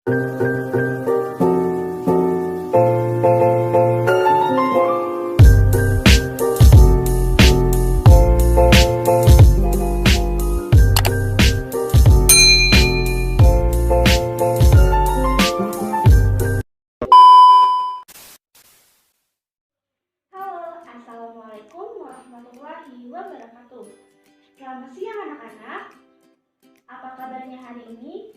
Assalamualaikum warahmatullahi wabarakatuh. Selamat siang anak-anak. Apa kabarnya hari ini?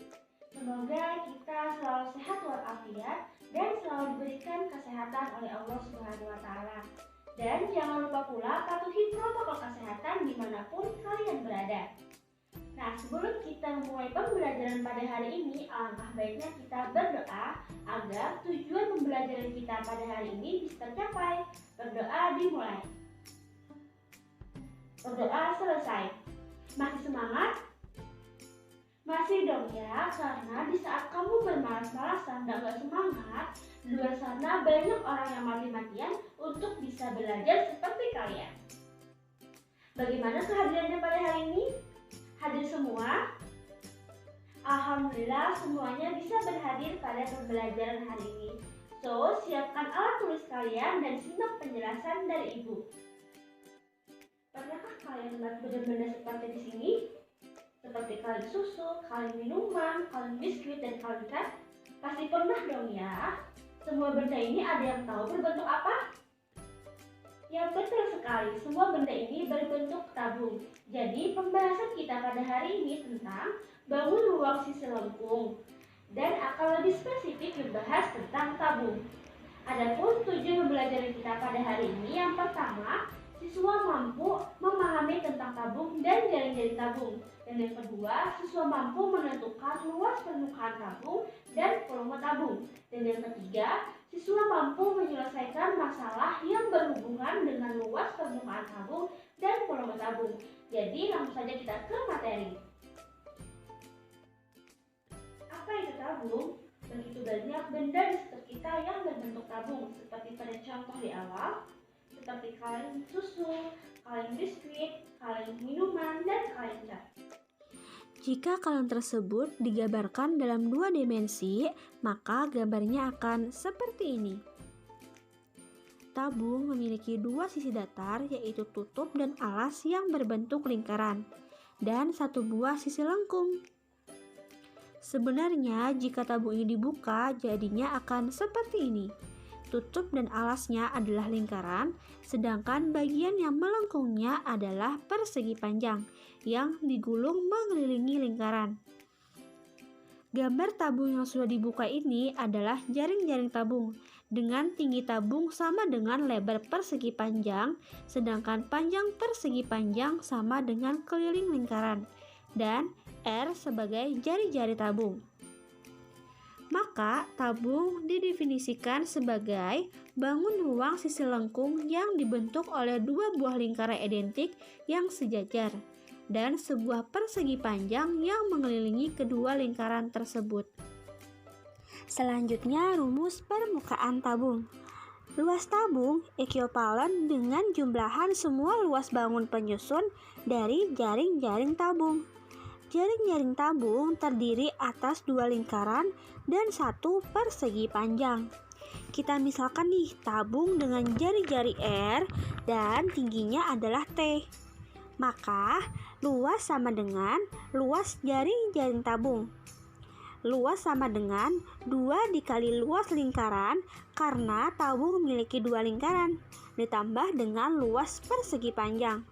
Semoga kita selalu sehat walafiat dan selalu diberikan kesehatan oleh Allah Subhanahu wa taala. Dan jangan lupa pula patuhi protokol kesehatan dimanapun kalian berada. Nah, sebelum kita memulai pembelajaran pada hari ini, alangkah baiknya kita berdoa agar tujuan pembelajaran kita pada hari ini bisa tercapai. Berdoa dimulai. Berdoa selesai. Masih semangat? Masih dong ya, karena di saat kamu bermalas-malasan dan gak semangat, di luar sana banyak orang yang mati-matian untuk bisa belajar seperti kalian. Bagaimana kehadirannya pada hari ini? Hadir semua? Alhamdulillah semuanya bisa berhadir pada pembelajaran hari ini. So, siapkan alat tulis kalian dan simak penjelasan dari Ibu. Pernahkah kalian melihat benda-benda seperti di sini? Seperti kaleng susu, kaleng minuman, kaleng biskuit, dan kaleng cat? Pasti pernah dong ya. Semua benda ini ada yang tahu berbentuk apa? Ya betul sekali, semua benda ini berbentuk tabung. Jadi pembahasan kita pada hari ini tentang bangun ruang sisi lengkung dan akan lebih spesifik membahas tentang tabung. Adapun tujuan pembelajaran kita pada hari ini yang pertama, siswa mampu memahami tentang tabung dan jaring-jaring tabung. Dan yang kedua, siswa mampu menentukan luas permukaan tabung dan volume tabung. Dan yang ketiga, siswa mampu menyelesaikan masalah yang berhubungan dengan luas permukaan tabung dan volume tabung. Jadi langsung saja kita ke materi. Apa itu tabung? Begitu banyak benda di sekitar kita yang berbentuk tabung, seperti pada contoh di awal, seperti kaleng susu, kaleng biskuit, kaleng minuman, dan kaleng cat. Jika kaleng tersebut digambarkan dalam dua dimensi, maka gambarnya akan seperti ini. Tabung memiliki dua sisi datar, yaitu tutup dan alas yang berbentuk lingkaran, dan satu buah sisi lengkung. Sebenarnya, jika tabung ini dibuka, jadinya akan seperti ini. Tutup dan alasnya adalah lingkaran, sedangkan bagian yang melengkungnya adalah persegi panjang yang digulung mengelilingi lingkaran. Gambar tabung yang sudah dibuka ini adalah jaring-jaring tabung dengan tinggi tabung sama dengan lebar persegi panjang, sedangkan panjang persegi panjang sama dengan keliling lingkaran, dan R sebagai jari-jari tabung. Maka, tabung didefinisikan sebagai bangun ruang sisi lengkung yang dibentuk oleh dua buah lingkaran identik yang sejajar dan sebuah persegi panjang yang mengelilingi kedua lingkaran tersebut. Selanjutnya, rumus permukaan tabung. Luas tabung ekuivalen dengan jumlahan semua luas bangun penyusun dari jaring-jaring tabung. Jaring-jaring tabung terdiri atas dua lingkaran dan satu persegi panjang. Kita misalkan nih tabung dengan jari-jari R dan tingginya adalah T. Maka luas sama dengan luas jaring-jaring tabung. Luas sama dengan 2 dikali luas lingkaran karena tabung memiliki dua lingkaran ditambah dengan luas persegi panjang.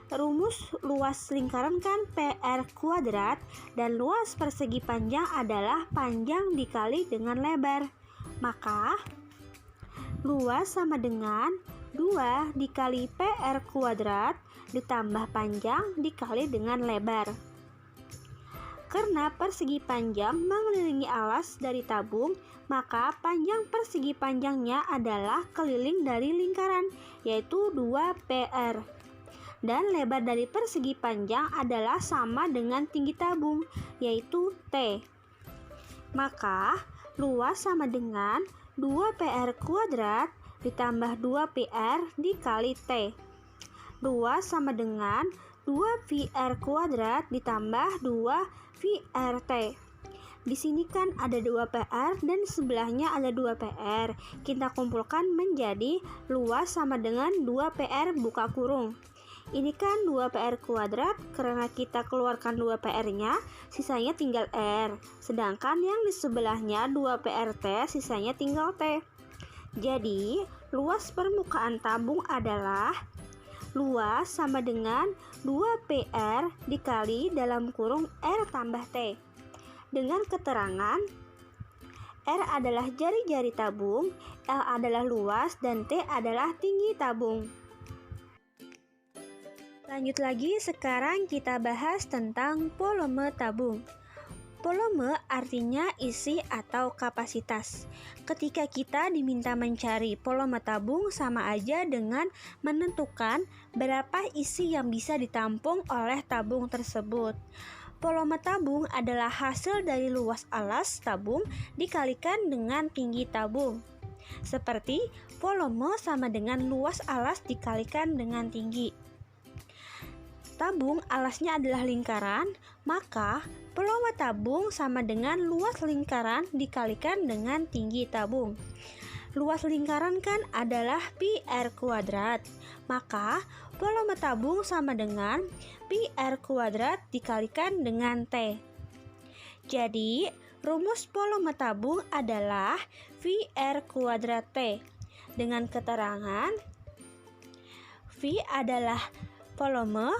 Rumus luas lingkaran kan PR kuadrat dan luas persegi panjang adalah panjang dikali dengan lebar. Maka luas sama dengan 2 dikali PR kuadrat ditambah panjang dikali dengan lebar. Karena persegi panjang mengelilingi alas dari tabung, maka panjang persegi panjangnya adalah keliling dari lingkaran, yaitu 2PR. Dan lebar dari persegi panjang adalah sama dengan tinggi tabung, yaitu T. Maka, luas sama dengan 2PR kuadrat ditambah 2PR dikali T. Luas sama dengan 2VR kuadrat ditambah 2VRT. Di sini kan ada 2 PR dan sebelahnya ada 2 PR. Kita kumpulkan menjadi luas sama dengan 2 PR buka kurung. Ini kan 2 PR kuadrat, karena kita keluarkan 2 PR-nya, sisanya tinggal R. Sedangkan yang di sebelahnya 2 PRT, sisanya tinggal T. Jadi, luas permukaan tabung adalah luas sama dengan 2 PR dikali dalam kurung R tambah T. Dengan keterangan, R adalah jari-jari tabung, L adalah luas, dan T adalah tinggi tabung. Lanjut lagi, sekarang kita bahas tentang volume tabung. Volume artinya isi atau kapasitas. Ketika kita diminta mencari volume tabung, sama aja dengan menentukan berapa isi yang bisa ditampung oleh tabung tersebut. Volume tabung adalah hasil dari luas alas tabung dikalikan dengan tinggi tabung. Seperti volume sama dengan luas alas dikalikan dengan tinggi. Tabung alasnya adalah lingkaran, maka volume tabung sama dengan luas lingkaran dikalikan dengan tinggi tabung. Luas lingkaran kan adalah pi R kuadrat, maka volume tabung sama dengan pi R kuadrat dikalikan dengan T. Jadi, rumus volume tabung adalah pi R kuadrat T. Dengan keterangan, V /volume,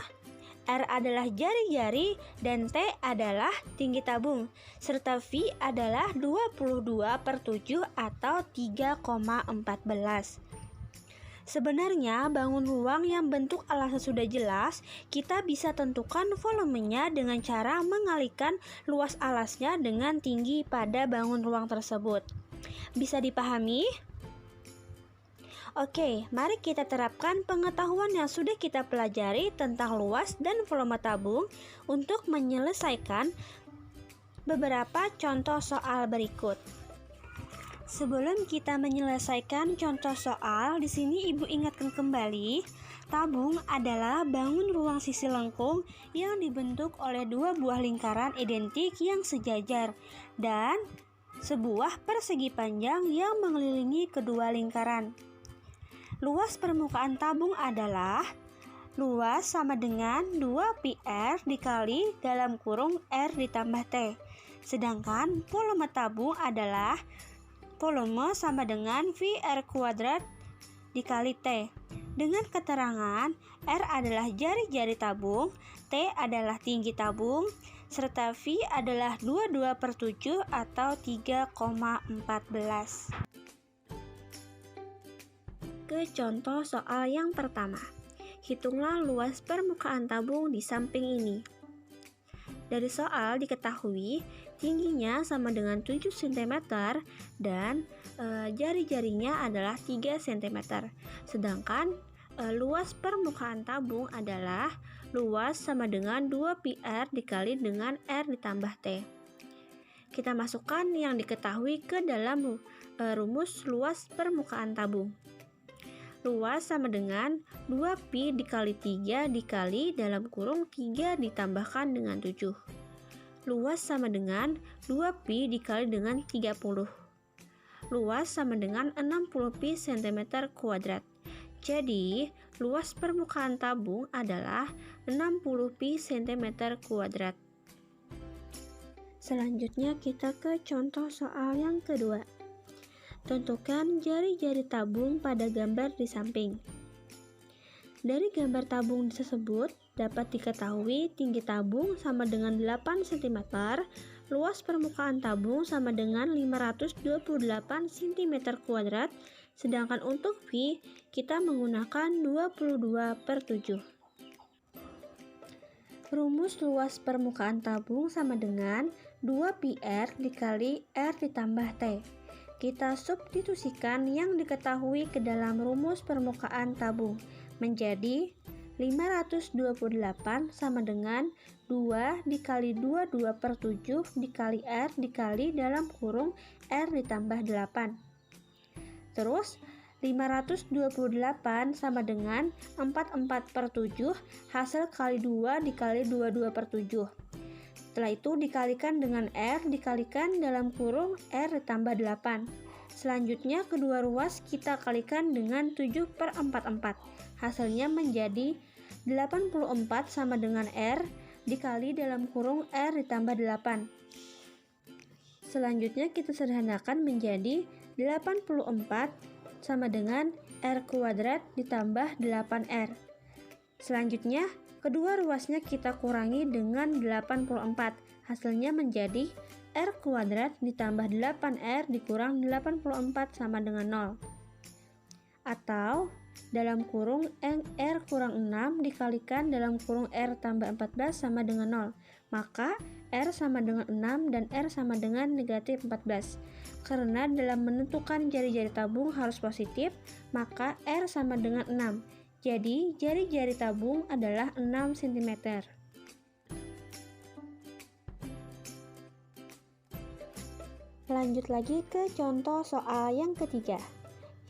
R adalah jari-jari, dan T adalah tinggi tabung, serta V adalah 22/7 atau 3,14. Sebenarnya bangun ruang yang bentuk alasnya sudah jelas, kita bisa tentukan volumenya dengan cara mengalihkan luas alasnya dengan tinggi pada bangun ruang tersebut. Bisa dipahami? Oke, mari kita terapkan pengetahuan yang sudah kita pelajari tentang luas dan volume tabung untuk menyelesaikan beberapa contoh soal berikut. Sebelum kita menyelesaikan contoh soal, di sini Ibu ingatkan kembali, tabung adalah bangun ruang sisi lengkung yang dibentuk oleh 2 buah lingkaran identik yang sejajar dan sebuah persegi panjang yang mengelilingi kedua lingkaran. Luas permukaan tabung adalah luas sama dengan 2 pi R dikali dalam kurung R ditambah T. Sedangkan volume tabung adalah volume sama dengan V R kuadrat dikali T. Dengan keterangan, R adalah jari-jari tabung, T adalah tinggi tabung, serta V adalah 22/7 atau 3,14. Ke contoh soal yang pertama. Hitunglah luas permukaan tabung di samping ini. Dari soal diketahui tingginya sama dengan 7 cm dan jari-jarinya adalah 3 cm. Sedangkan luas permukaan tabung adalah luas sama dengan 2 pi R dikali dengan R ditambah T. Kita masukkan yang diketahui ke dalam rumus luas permukaan tabung. Luas sama dengan 2 pi dikali 3 dikali dalam kurung 3 ditambahkan dengan 7. Luas sama dengan 2 pi dikali dengan 30. Luas sama dengan 60 pi cm kuadrat. Jadi, luas permukaan tabung adalah 60 pi cm kuadrat. Selanjutnya kita ke contoh soal yang kedua. Tentukan jari-jari tabung pada gambar di samping. Dari gambar tabung tersebut dapat diketahui tinggi tabung sama dengan 8 cm, luas permukaan tabung sama dengan 528 cm kuadrat, sedangkan untuk V kita menggunakan 22/7. Rumus luas permukaan tabung sama dengan 2 pi R dikali R ditambah T. Kita substitusikan yang diketahui ke dalam rumus permukaan tabung menjadi 528 sama dengan 2 dikali 22/7 dikali R dikali dalam kurung R ditambah 8. Terus 528 sama dengan 44/7 hasil kali 2 dikali 22/7. Setelah itu dikalikan dengan R dikalikan dalam kurung R ditambah 8. Selanjutnya kedua ruas kita kalikan dengan 7/44. Hasilnya menjadi 84 sama dengan R dikali dalam kurung R ditambah 8. Selanjutnya kita sederhanakan menjadi 84 sama dengan R kuadrat ditambah 8R. Selanjutnya kedua ruasnya kita kurangi dengan 84. Hasilnya menjadi R kuadrat ditambah 8R dikurang 84 sama dengan 0. Atau dalam kurung R kurang 6 dikalikan dalam kurung R tambah 14 sama dengan 0. Maka R sama dengan 6 dan R sama dengan negatif 14. Karena dalam menentukan jari-jari tabung harus positif, maka R sama dengan 6. Jadi jari-jari tabung adalah 6 cm. Lanjut lagi ke contoh soal yang ketiga.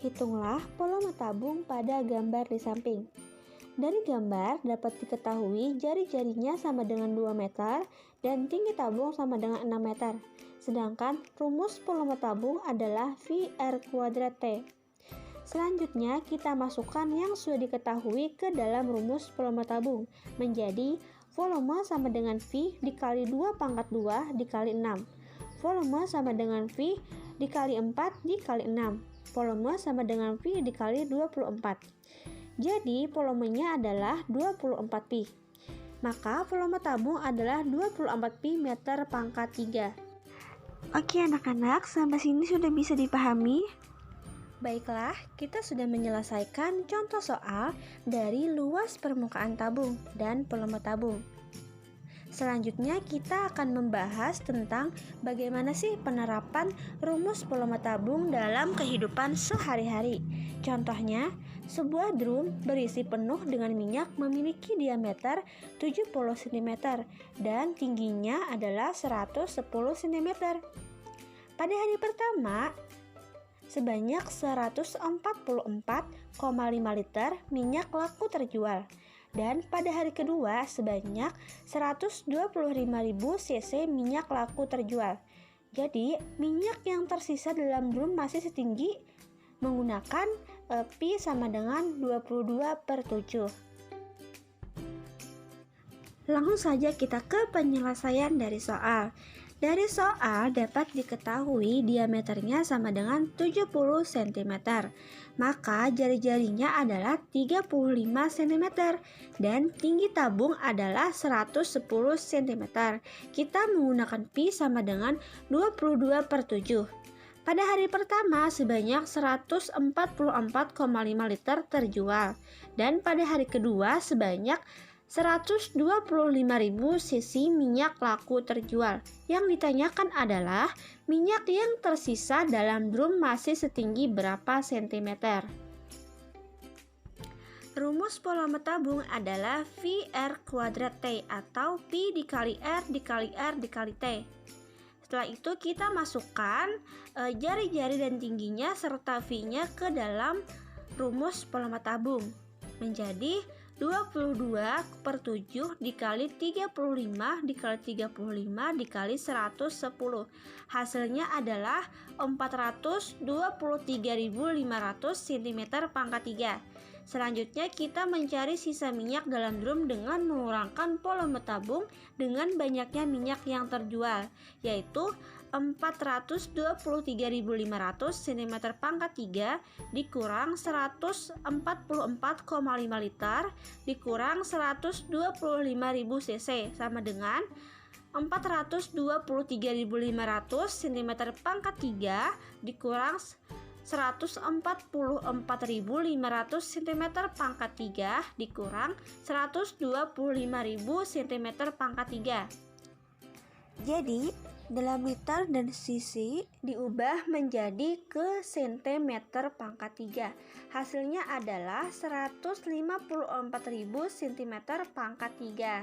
Hitunglah volume tabung pada gambar di samping. Dari gambar dapat diketahui jari-jarinya sama dengan 2 meter dan tinggi tabung sama dengan 6 meter. Sedangkan rumus volume tabung adalah VR kuadrat T. Selanjutnya kita masukkan yang sudah diketahui ke dalam rumus volume tabung. Menjadi volume sama dengan V dikali 2 pangkat 2 dikali 6. Volume sama dengan V dikali 4 dikali 6. Volume sama dengan V dikali 24. Jadi volumenya adalah 24 pi. Maka volume tabung adalah 24 pi meter pangkat 3. Oke anak-anak, sampai sini sudah bisa dipahami? Baiklah, kita sudah menyelesaikan contoh soal dari luas permukaan tabung dan volume tabung. Selanjutnya kita akan membahas tentang bagaimana sih penerapan rumus volume tabung dalam kehidupan sehari-hari. Contohnya, sebuah drum berisi penuh dengan minyak memiliki diameter 70 cm dan tingginya adalah 110 cm. Pada hari pertama, sebanyak 144,5 liter minyak laku terjual. Dan pada hari kedua sebanyak 125.000 cc minyak laku terjual. Jadi minyak yang tersisa dalam drum masih setinggi menggunakan pi sama dengan 22/7. Langsung saja kita ke penyelesaian dari soal. Dari soal dapat diketahui diameternya sama dengan 70 cm. Maka jari-jarinya adalah 35 cm dan tinggi tabung adalah 110 cm. Kita menggunakan pi sama dengan 22/7. Pada hari pertama sebanyak 144,5 liter terjual dan pada hari kedua sebanyak 125.000 cc minyak laku terjual. Yang ditanyakan adalah minyak yang tersisa dalam drum masih setinggi berapa sentimeter. Rumus volume tabung adalah VR kuadrat T atau pi dikali R dikali R dikali T. Setelah itu kita masukkan jari-jari dan tingginya serta V-nya ke dalam rumus volume tabung. Menjadi 22/7 dikali 35 dikali 35 dikali 110. Hasilnya adalah 423.500 cm pangkat 3. Selanjutnya kita mencari sisa minyak dalam drum dengan mengurangkan volume tabung dengan banyaknya minyak yang terjual, yaitu 423.500 cm pangkat 3 dikurang 144,5 liter dikurang 125.000 cc sama dengan 423.500 cm pangkat 3 dikurang 144.500 cm pangkat 3 dikurang 125.000 cm pangkat 3. Jadi dalam liter dan cc diubah menjadi ke cm pangkat 3. Hasilnya adalah 154.000 cm pangkat 3.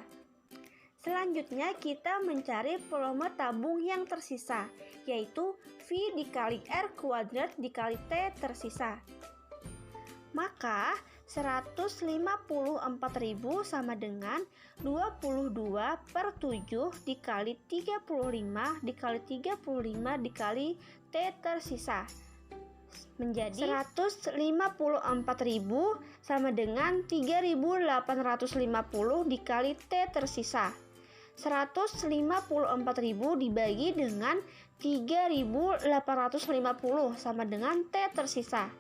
Selanjutnya kita mencari volume tabung yang tersisa, yaitu V dikali R kuadrat dikali T tersisa. Maka 154.000 sama dengan 22/7 dikali 35 dikali 35 dikali T tersisa. Menjadi 154.000 sama dengan 3.850 dikali T tersisa. 154.000 dibagi dengan 3.850 sama dengan T tersisa.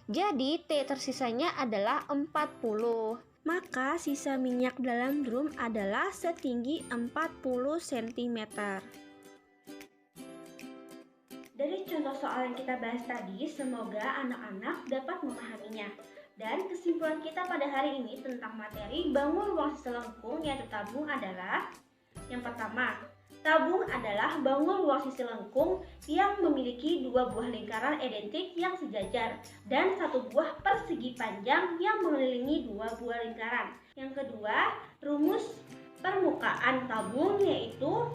Jadi T tersisanya adalah 40. Maka sisa minyak dalam drum adalah setinggi 40 cm. Dari contoh soal yang kita bahas tadi, semoga anak-anak dapat memahaminya. Dan kesimpulan kita pada hari ini tentang materi bangun ruang sisa lengkung yaitu tabung adalah: yang pertama, tabung adalah bangun ruang sisa lengkung yang memiliki dua buah lingkaran identik yang sejajar dan satu buah persegi panjang yang mengelilingi dua buah lingkaran. Yang kedua, rumus permukaan tabung yaitu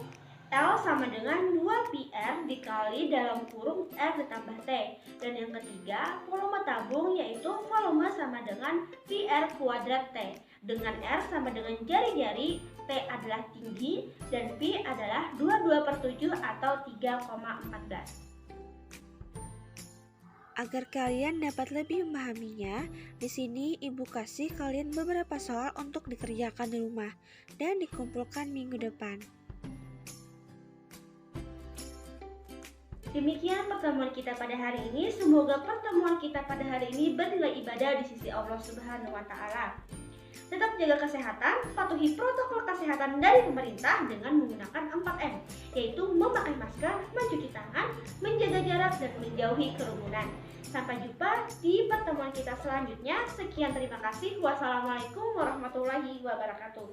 L sama dengan 2πr dikali dalam kurung R ditambah T. Dan yang ketiga, volume tabung yaitu volume sama dengan πr kuadrat T. Dengan R sama dengan jari-jari, T adalah tinggi, dan P adalah 22/7 atau 3,14. Agar kalian dapat lebih memahaminya, di sini Ibu kasih kalian beberapa soal untuk dikerjakan di rumah dan dikumpulkan minggu depan. Demikian pertemuan kita pada hari ini. Semoga pertemuan kita pada hari ini bernilai ibadah di sisi Allah Subhanahu wa Ta'ala. Tetap jaga kesehatan, patuhi protokol kesehatan dari pemerintah dengan menggunakan 4M, yaitu memakai masker, mencuci tangan, menjaga jarak, dan menjauhi kerumunan. Sampai jumpa di pertemuan kita selanjutnya. Sekian, terima kasih. Wassalamualaikum warahmatullahi wabarakatuh.